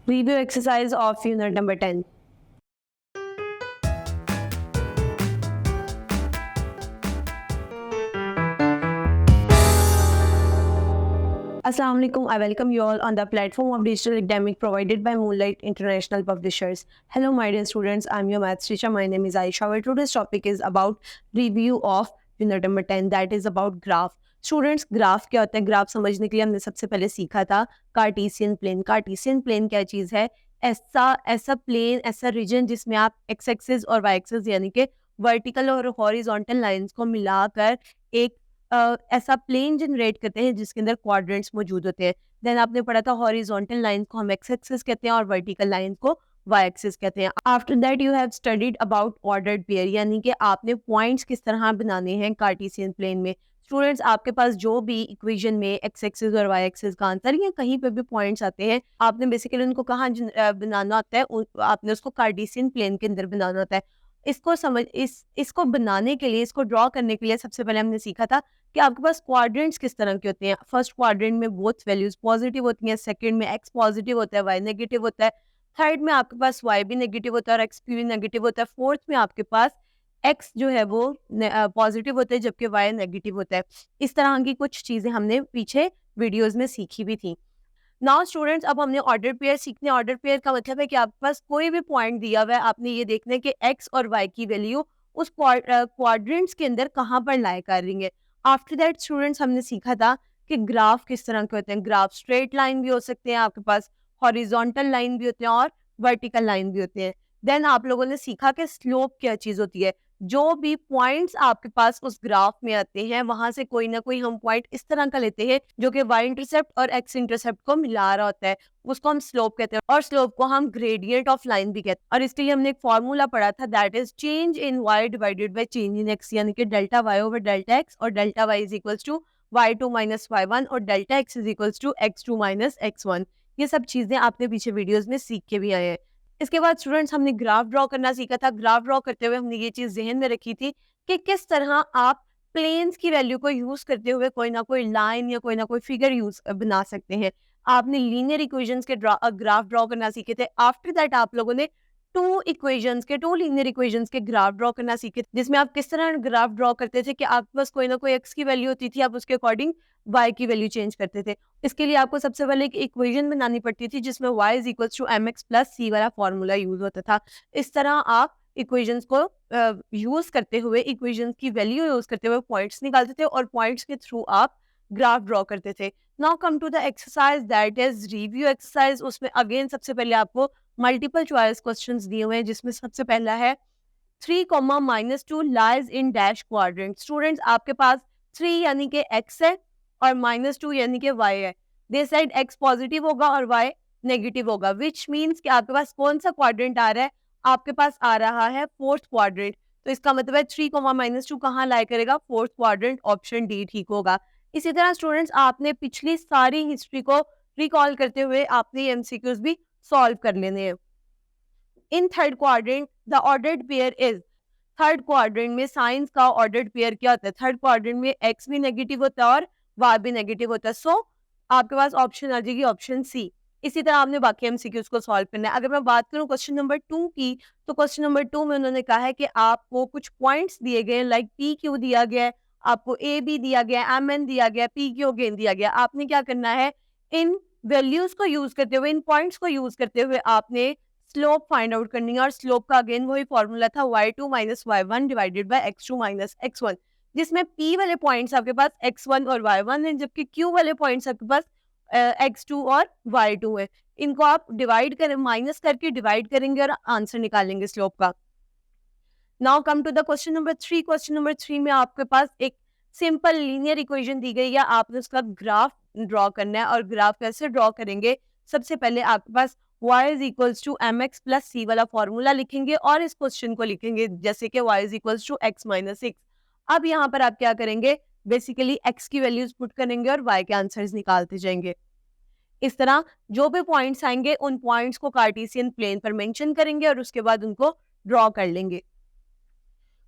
Review exercise of unit number 10. Assalamu alaikum. I welcome you all on the platform of digital academic provided by Moonlight International Publishers. Hello, my dear students. I'm your maths teacher. My name is Aisha. Our today's topic is about review of unit number 10. That is about graph. Students graph क्या होता है? Graph समझने के लिए हमने सबसे पहले सीखा था कार्टेशियन प्लेन. कार्टेशियन प्लेन क्या चीज़ है? ऐसा प्लेन, ऐसा रीजन जिसमें आप एक्स एक्सिस और वाई एक्सिस यानी कि वर्टिकल और हॉरिजॉन्टल लाइंस को मिलाकर एक ऐसा प्लेन जनरेट करते हैं जिसके अंदर क्वाड्रेंट्स मौजूद होते हैं. देन आपने पढ़ा था हॉरिजॉन्टल लाइंस को हम एक्स एक्सिस कहते हैं और वर्टिकल लाइंस को वाई एक्सिस कहते हैं. After that you have studied about ordered pair, यानी कि आपने पॉइंट्स किस तरह बनाने हैं कार्टेशियन प्लेन में. स्टूडेंट्स, आपके पास जो भी इक्वेशन में एक्स एक्सिस और वाई एक्सिस का आंसर या कहीं पे भी पॉइंट्स आते हैं, आपने बेसिकली उनको कहाँ बनाना होता है? आपने उसको कार्टेशियन प्लेन के अंदर बनाना होता है. इसको बनाने के लिए, इसको ड्रॉ करने के लिए सबसे पहले हमने सीखा था कि आपके पास क्वाड्रेंट्स किस तरह के होते हैं. फर्स्ट क्वाड्रेंट में बोथ वैल्यूज पॉजिटिव होती हैं, सेकंड में एक्स पॉजिटिव होता है, वाई नेगेटिव होता है, थर्ड में आपके पास वाई भी नेगेटिव होता है और एक्स भी नेगेटिव होता है, फोर्थ में आपके पास एक्स जो है वो पॉजिटिव होता है जबकि वाई नेगेटिव होता है. इस तरह की कुछ चीज़ें हमने पीछे वीडियोस में सीखी भी थी. नाउ स्टूडेंट्स, अब हमने ऑर्डर पेयर सीखने. ऑर्डर पेयर का मतलब है कि आपके पास कोई भी पॉइंट दिया हुआ है, आपने ये देखना है कि एक्स और वाई की वैल्यू उस क्वाड्रेंट्स के अंदर कहाँ पर लाई कर रही है. आफ्टर दैट स्टूडेंट्स, हमने सीखा था कि ग्राफ किस तरह के होते हैं. ग्राफ स्ट्रेट लाइन भी हो सकते हैं, आपके पास हॉरिजॉन्टल लाइन भी होते हैं और वर्टिकल लाइन भी होते हैं. देन आप लोगों ने सीखा कि स्लोप क्या चीज़ होती है. जो भी पॉइंट्स आपके पास उस ग्राफ में आते हैं वहां से कोई ना कोई हम पॉइंट इस तरह का लेते हैं जो कि वाई इंटरसेप्ट और एक्स इंटरसेप्ट को मिला रहा होता है, उसको हम स्लोप कहते हैं. और स्लोप को हम ग्रेडियंट ऑफ लाइन भी कहते हैं. और इसके लिए हमने एक फॉर्मूला पढ़ा था, that is change in Y divided by change in X, यानी कि delta Y over delta X, और delta Y is equals to y2 minus y1 और delta X is equals to x2 minus x1. ये सब चीजें आपने पीछे videos में सीख के भी आए हैं. इसके बाद स्टूडेंट्स, हमने ग्राफ ड्रॉ करना सीखा था. ग्राफ ड्रॉ करते हुए हमने ये चीज जहन में रखी थी कि किस तरह आप प्लेन्स की वैल्यू को यूज करते हुए कोई ना कोई लाइन या कोई ना कोई फिगर यूज बना सकते हैं. आपने लीनियर इक्वेशंस के ग्राफ ड्रॉ करना सीखे थे. आफ्टर दैट आप लोगों ने टू लीनियर इक्वेशंस के ग्राफ ड्रॉ करना सीखे, जिसमें आप किस तरह ग्राफ ड्रॉ करते थे कि आपके पास कोई ना कोई एक्स की वैल्यू होती थी, आप उसके अकॉर्डिंग वाई की वैल्यू चेंज करते थे. इसके लिए आपको सबसे पहले एक इक्वेशन बनानी पड़ती थी जिसमें y is equal to M X plus C वाला फॉर्मूला यूज होता था. इस तरह आप इक्वेशंस को यूज करते हुए, इक्वेशंस की वैल्यू यूज करते हुए पॉइंट्स निकालते थे और पॉइंट्स के थ्रू आप ग्राफ ड्रॉ करते थे. Now come to the exercise, that is review exercise. उसमें अगेन सबसे पहले आपको मल्टीपल चॉइस क्वेश्चंस दिए हुए हैं, जिसमें सबसे पहला है 3, -2 lies in dash quadrant. Students, आपके पास 3 यानी कि x है और -2 यानी कि y है. दे साइड x पॉजिटिव होगा और y नेगेटिव होगा, विच मीन्स कि आपके पास कौन सा क्वाड्रेंट आ रहा है? आपके पास आ रहा है फोर्थ क्वाड्रेंट. तो इसका मतलब है 3, -2 कहाँ लाई करेगा? Fourth quadrant. ऑप्शन डी ठीक होगा. इसी तरह स्टूडेंट्स, आपने पिछली सारी हिस्ट्री को रिकॉल करते हुए आपने एमसीक्यूज भी सॉल्व कर लेने हैं. In third quadrant the ordered pair is. Third quadrant में साइंस का ऑर्डर्ड पेयर क्या होता है? थर्ड क्वाड्रेंट में एक्स भी नेगेटिव होता है और वाई भी नेगेटिव होता है. सो आपके पास ऑप्शन आ जाएगी ऑप्शन सी. इसी तरह आपने बाकी एमसीक्यूज को सॉल्व करना है. अगर मैं बात करूं क्वेश्चन नंबर 2 की, तो क्वेश्चन नंबर 2 में उन्होंने कहा है कि आपको कुछ पॉइंट्स दिए गए, लाइक पी क्यू दिया गया है, आपको ए बी दिया गया, एम एन दिया गया, पी क्यू अगेन दिया गया. आपने क्या करना है? इन वैल्यूज को यूज करते हुए, इन पॉइंट्स को यूज करते हुए आपने स्लोप फाइंड आउट करनी है. और स्लोप का अगेन वही फॉर्मूला था, y2 minus y1 divided by x2 minus x1, जिसमें p वाले पॉइंट्स आपके पास x1 और y1 है, जबकि q वाले पॉइंट्स आपके पास x2 और y2 है. इनको आप डिवाइड करें, माइनस करके डिवाइड करेंगे और आंसर निकालेंगे स्लोप का. Now come to the question number 3. Question number 3 में आपके पास एक सिंपल लीनियर इक्वेशन दी गई है, आपने उसका ग्राफ ड्रॉ करना है. और ग्राफ कैसे ड्रॉ करेंगे? सबसे पहले आपके पास y is equals to M X plus C वाला फॉर्मूला लिखेंगे और इस क्वेश्चन को लिखेंगे जैसे कि y is equals to X minus 6. अब यहाँ पर आप क्या करेंगे? बेसिकली x की वैल्यूज पुट करेंगे और y के आंसर्स निकालते जाएंगे. इस तरह जो भी पॉइंट्स आएंगे उन पॉइंट्स को कार्टेशियन प्लेन पर मेंशन करेंगे और उसके बाद उनको ड्रॉ कर लेंगे.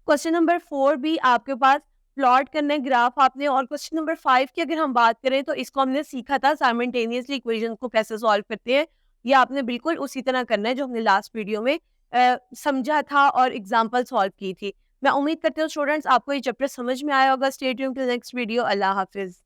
क्वेश्चन नंबर 4 भी आपके पास प्लॉट करना है ग्राफ आपने. और क्वेश्चन नंबर 5 की अगर हम बात करें तो इसको हमने सीखा था साइमल्टेनियसली इक्वेशन को कैसे सॉल्व करते हैं. ये आपने बिल्कुल उसी तरह करना है जो हमने लास्ट वीडियो में समझा था और एग्जाम्पल सॉल्व की थी। मैं उम्मीद करती हूँ स्टूडेंट्स आपको ये चैप्टर समझ में आया होगा। Stay tuned till next video. अल्लाह हाफिज़।